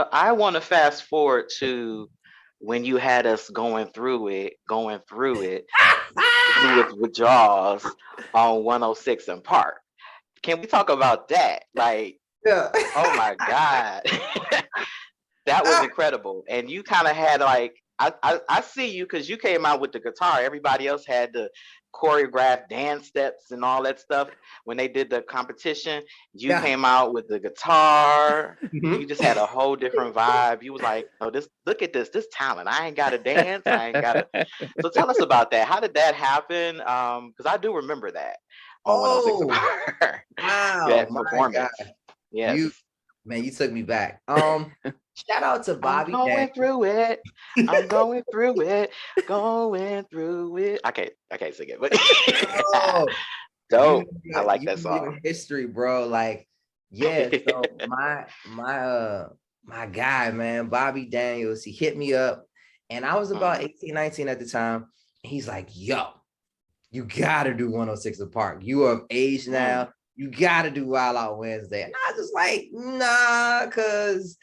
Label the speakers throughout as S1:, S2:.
S1: Well, I want to fast forward to when you had us going through it through with withdrawals on 106 and Park. Can we talk about that? Like,
S2: Yeah.
S1: oh my God. That was incredible. And you kind of had like I see you because you came out with the guitar. Everybody else had the choreographed dance steps and all that stuff when they did the competition. You
S2: Yeah.
S1: came out with the guitar. You
S2: Mhm.
S1: just had a whole different vibe. You was like, oh, this look at this talent. I ain't gotta dance. I ain't gotta. So tell us about that. How did that happen? Because I do remember that on 106
S2: Oh,
S1: Apart.
S2: wow.
S1: That
S2: My
S1: performance.
S2: God.
S1: Yes.
S2: You, man, you took me back. Shout out to
S1: I'm
S2: Bobby
S1: going
S2: Dang.
S1: through it. I'm going through it. Going through it. I can't sing it, but
S2: Oh,
S1: dope. I like
S2: you
S1: that
S2: know
S1: song.
S2: your history, bro. Like, yeah, so my guy, man, Bobby Daniels, he hit me up, and I was about
S1: Mhm,
S2: 18, 19 at the time. He's like, yo, you gotta do 106 in Park. You are of age
S1: mm.
S2: now. You gotta do Wild Out Wednesday. And I was just like, nah, because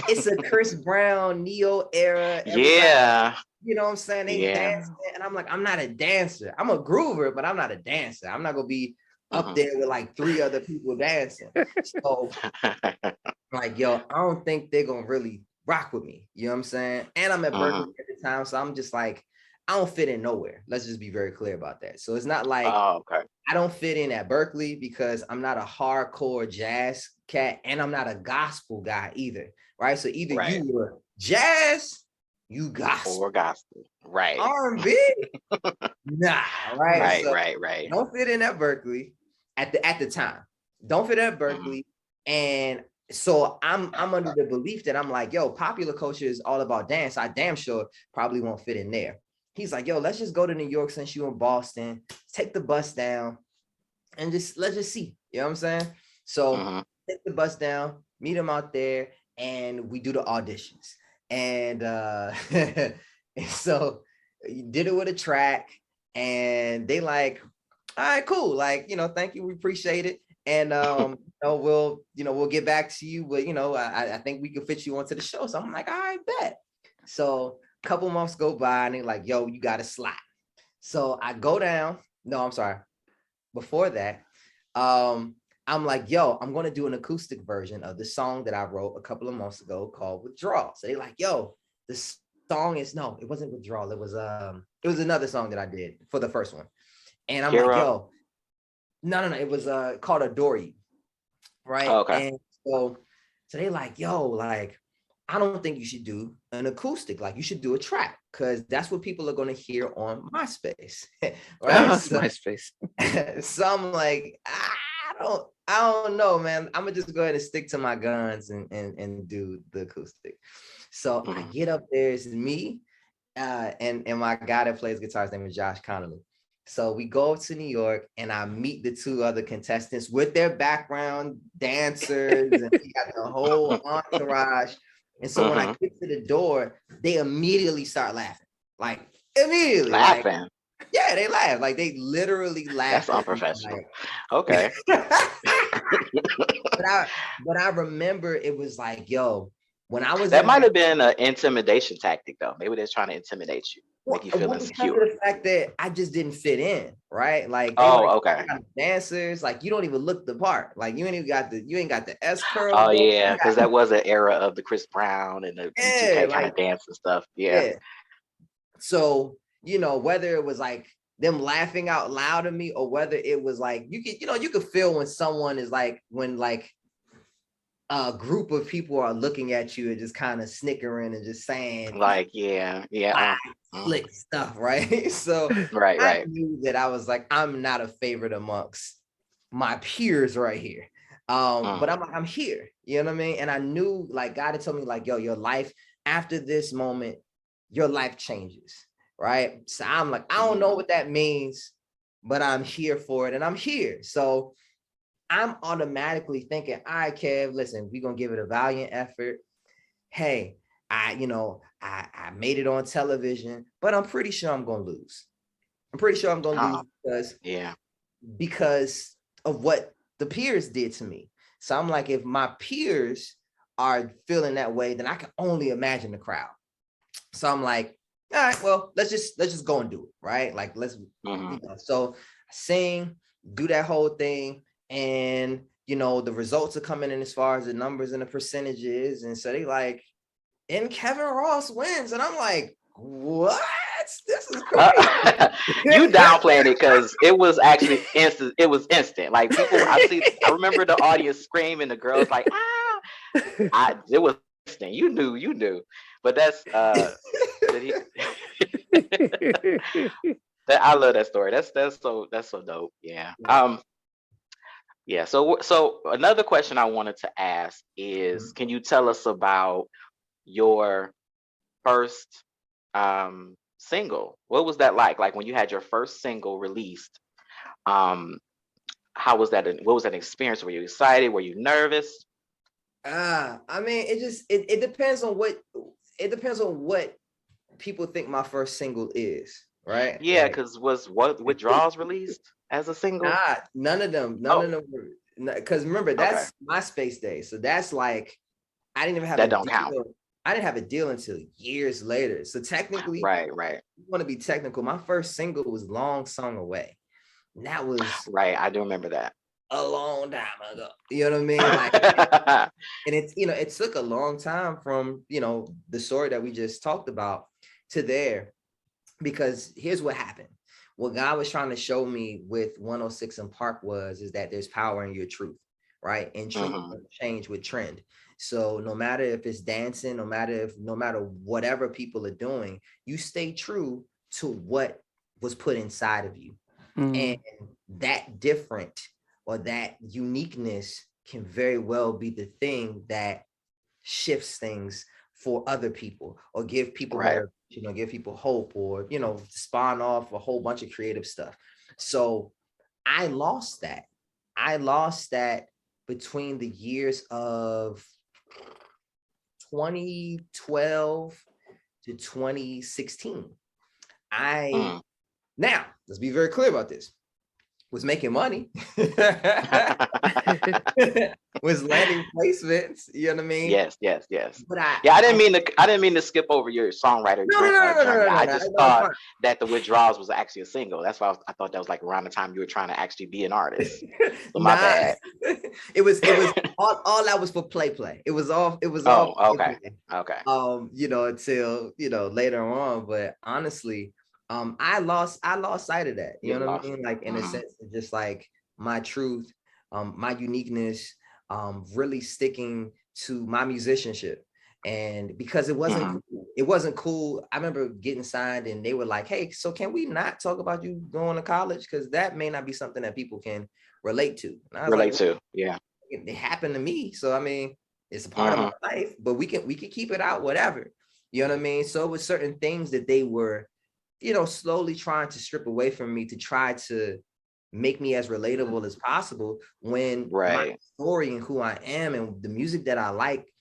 S2: it's a Chris Brown, Neo era. Everybody,
S1: Yeah.
S2: you know what I'm saying? They
S1: Yeah.
S2: dancing. And I'm like, I'm not a dancer. I'm a groover, but I'm not a dancer. I'm not gonna be up
S1: Mhm.
S2: there with like three other people dancing. So like, yo, I don't think they're gonna really rock with me. You know what I'm saying? And I'm at Berkeley
S1: Mhm.
S2: at the time, so I'm just like, I don't fit in nowhere. Let's just be very clear about that. So it's not like
S1: Oh, okay.
S2: I don't fit in at Berkeley because I'm not a hardcore jazz cat and I'm not a gospel guy either. Right. So either
S1: Right.
S2: you were jazz, you gospel,
S1: Or gospel. Right.
S2: R&B, nah. Right.
S1: Right.
S2: So
S1: Right. Right.
S2: don't fit in at Berkeley at the time. Don't fit at
S1: Mhm,
S2: Berkeley. And so I'm under the belief that I'm like, yo, popular culture is all about dance. I damn sure probably won't fit in there. He's like, yo, let's just go to New York since you're in Boston, take the bus down and just let's just see. You know what I'm saying? So
S1: mhm.
S2: take the bus down, meet him out there, and we do the auditions. And and so you did it with a track, and they like, all right, cool. Like, thank you, we appreciate it. And we'll get back to you. But I think we can fit you onto the show. So I'm like, all right, bet. So a couple months go by and they're like, yo, you got a slot. So I go down. No, I'm sorry. Before that, I'm like, yo, I'm gonna do an acoustic version of the song that I wrote a couple of months ago called Withdrawal. So they like, yo, the song is no, it wasn't Withdrawal. It was another song that I did for the first one. And I'm like,
S1: Hero.
S2: yo, no, it was called Adore You,
S1: Oh,
S2: right?
S1: okay.
S2: And so they like, yo, like, I don't think you should do an acoustic. Like, you should do a track because that's what people are going to hear on MySpace, right?
S3: Oh, it's
S2: So,
S3: MySpace.
S2: so I'm like, I don't know, man. I'm gonna just go ahead and stick to my guns and do the acoustic. So I
S1: Mhm.
S2: get up there, it's me, and my guy that plays guitar, his name is Josh Connolly. So we go to New York and I meet the two other contestants with their background dancers and we got the whole entourage. And so when I
S1: Mhm.
S2: get to the door, they immediately start laughing. Like immediately, like,
S1: Laughing.
S2: yeah, they laugh. Like they literally
S1: That's
S2: laughed at me.
S1: unprofessional.
S2: Like,
S1: Okay.
S2: but I remember it was like, yo, when I was
S1: That
S2: in
S1: might
S2: high
S1: have been an intimidation tactic, though. Maybe they're trying to intimidate you, make
S2: school,
S1: you feel
S2: because of
S1: insecure.
S2: the fact that I just didn't fit in, right? Like they like
S1: Oh, okay.
S2: dancers, like you don't even look the part. Like you ain't got the S curl
S1: Oh,
S2: going.
S1: yeah,
S2: You got,
S1: because that was an era of the Chris Brown and the
S2: yeah,
S1: B2K kind
S2: like
S1: of dance and stuff. Yeah.
S2: yeah. So, whether it was like them laughing out loud at me or whether it was like you could feel when someone is like when like a group of people are looking at you and just kind of snickering and just saying
S1: Like, yeah, yeah.
S2: slick stuff, right? So
S1: Right,
S2: I
S1: right.
S2: knew that I was like, I'm not a favorite amongst my peers right here.
S1: Mm,
S2: But I'm here, you know what I mean? And I knew like God had told me, like, yo, your life after this moment, your life changes, right? So I'm like, I don't
S1: mhm.
S2: know what that means, but I'm here for it, and I'm here. So I'm automatically thinking, all right, Kev, listen, we're gonna give it a valiant effort. Hey, I made it on television, but I'm pretty sure I'm gonna lose. I'm pretty sure I'm gonna
S1: Oh,
S2: lose because
S1: yeah.
S2: because of what the peers did to me. So I'm like, if my peers are feeling that way, then I can only imagine the crowd. So I'm like, all right, well, let's just go and do it, right? Like, let's, so I sing, do that whole thing, and the results are coming in as far as the numbers and the percentages, and so they like, and Kevin Ross wins, and I'm like, what? This is crazy.
S1: You downplaying it because it was actually instant. It was instant. Like people, I remember the audience screaming, the girls like, it was instant. You knew. But that's I love that story. That's so dope. Yeah. Yeah. So another question I wanted to ask is, can you tell us about your first single? What was that like? Like when you had your first single released, how was that? What was that experience? Were you excited? Were you nervous?
S2: I mean, it depends on what people think my first single is, right?
S1: Yeah, because was Withdrawals released as a single?
S2: None of them were, because remember, that's MySpace days, so that's like, I didn't even have
S1: that
S2: a
S1: don't
S2: deal.
S1: count.
S2: I didn't have a deal until years later. So technically,
S1: right.
S2: You want to be technical. My first single was Long Song Away. And that was
S1: right. I do remember that.
S2: A long time ago. You know what I mean? Like, and it's, it took a long time from, the story that we just talked about to there, because here's what happened. What God was trying to show me with 106 and Park is that there's power in your truth, right? And truth doesn't change with trend. So no matter if it's dancing, no matter whatever people are doing, you stay true to what was put inside of you. And that different or that uniqueness can very well be the thing that shifts things for other people, or give people give people hope, or spawn off a whole bunch of creative stuff. So I lost that between the years of 2012 to 2016. Now, let's be very clear about this. Was making money, was landing placements. You know what I mean?
S1: Yes.
S2: But
S1: I didn't mean to skip over your songwriter journey. I just thought that the Withdrawals was actually a single. That's why I thought that was like around the time you were trying to actually be an artist. So my bad.
S2: It was all that was for play. It was all.
S1: Okay.
S2: Until later on. But honestly, I lost sight of that. You know what I mean? Like, in a sense of just like my truth, my uniqueness, really sticking to my musicianship. And because it wasn't cool. I remember getting signed and they were like, hey, so can we not talk about you going to college? Because that may not be something that people can relate to. And I was
S1: yeah.
S2: It happened to me. So I mean, it's a part of my life, but we can keep it out, whatever. You know what I mean? So it was certain things that they were slowly trying to strip away from me to try to make me as relatable as possible, when my story and who I am and the music that I like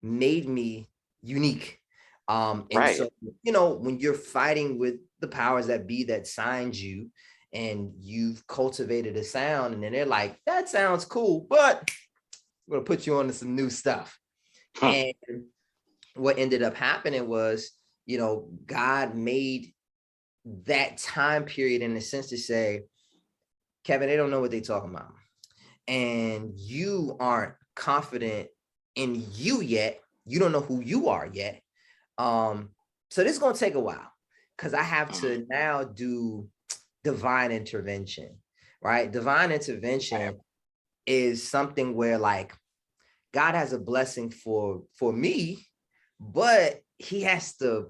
S2: made me unique. So, when you're fighting with the powers that be that signed you, and you've cultivated a sound, and then they're like, that sounds cool, but we're going to put you on to some new stuff. And what ended up happening was, God made that time period in a sense to say, Kevin, they don't know what they're talking about, and you aren't confident in you yet. You don't know who you are yet. So this is going to take a while, because I have to now do divine intervention, right? Divine intervention is something where, like, God has a blessing for me, but he has to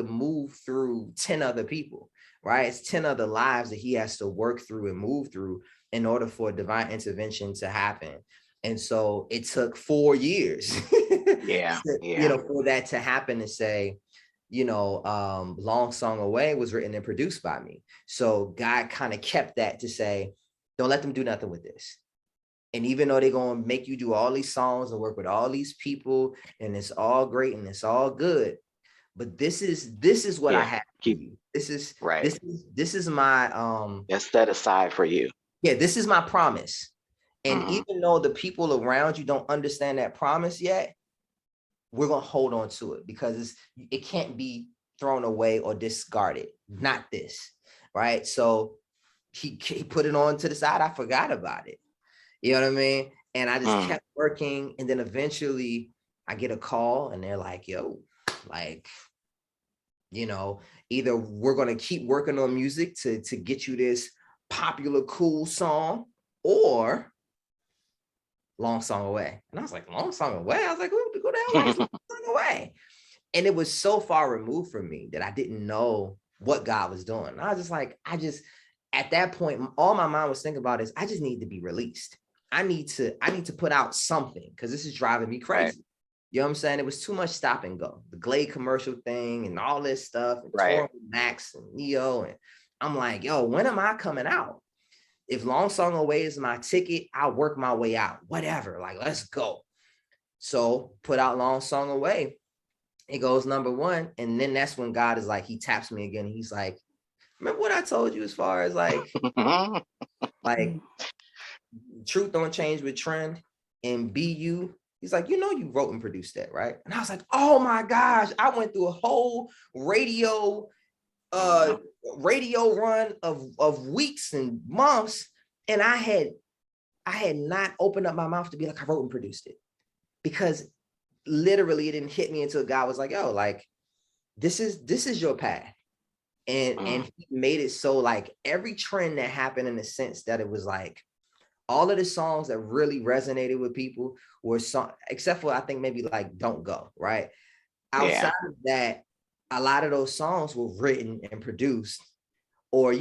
S2: move through 10 other people, right? It's 10 other lives that he has to work through and move through in order for divine intervention to happen. And so it took 4 years for that to happen, to say, Long Song Away was written and produced by me. So God kind of kept that to say, don't let them do nothing with this. And even though they're going to make you do all these songs and work with all these people, and it's all great and it's all good, but this is what I have to do. This is my
S1: that's set aside for you.
S2: Yeah, this is my promise. And even though the people around you don't understand that promise yet, we're going to hold on to it because it can't be thrown away or discarded. Not this, right? So he put it on to the side. I forgot about it. You know what I mean? And I just kept working. And then eventually I get a call and they're like, yo, like, you know, either we're going to keep working on music to get you this popular, cool song, or Long Song Away. And I was like, Long Song Away? I was like, who the hell likes Long Song Away? And it was so far removed from me that I didn't know what God was doing. And I was just like, at that point, all my mind was thinking about is I just need to be released. I need to put out something because this is driving me crazy. Right. You know what I'm saying? It was too much stop and go. The Glade commercial thing and all this stuff, and touring with Max and Neo. And I'm like, yo, when am I coming out? If Long Song Away is my ticket, I'll work my way out. Whatever, like, let's go. So put out Long Song Away. It goes #1. And then that's when God is like, he taps me again. He's like, remember what I told you as far as like truth don't change with trend and be you. He's like, you know, you wrote and produced that, right? And I was like, oh my gosh, I went through a whole radio run of weeks and months, and I had not opened up my mouth to be like, I wrote and produced it, because literally it didn't hit me until God was like, yo, like this is your path. And he made it so like every trend that happened, in the sense that it was like all of the songs that really resonated with people were except for I think maybe like Don't Go, right? Outside of that, a lot of those songs were written and produced, or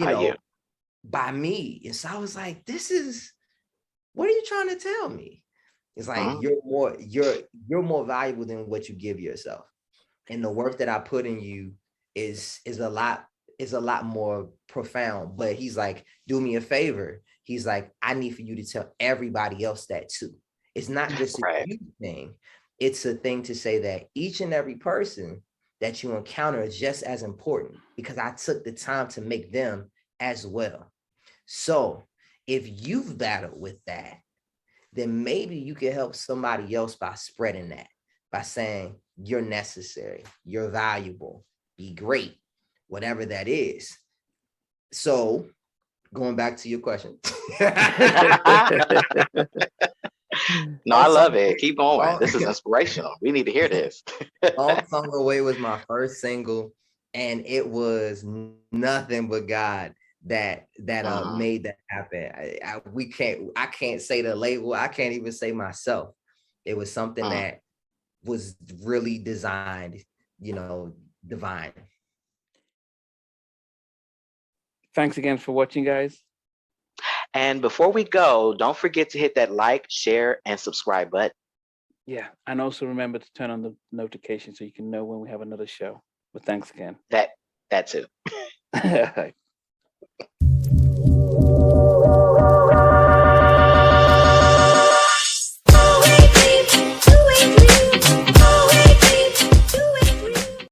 S2: by me. And so I was like, what are you trying to tell me? It's like you're more valuable than what you give yourself. And the work that I put in you is a lot more profound. But he's like, do me a favor. He's like, I need for you to tell everybody else that too. It's not just a you thing. It's a thing to say that each and every person that you encounter is just as important, because I took the time to make them as well. So if you've battled with that, then maybe you can help somebody else by spreading that, by saying you're necessary, you're valuable, be great, whatever that is. So going back to your question.
S1: No, I love it. Keep going. This is inspirational. We need to hear this.
S2: Long Song Away was my first single, and it was nothing but God that made that happen. I can't say the label. I can't even say myself. It was something that was really designed, divine.
S3: Thanks again for watching, guys.
S1: And before we go, don't forget to hit that like, share, and subscribe button.
S3: Yeah, and also remember to turn on the notification so you can know when we have another show. But thanks again.
S1: That too.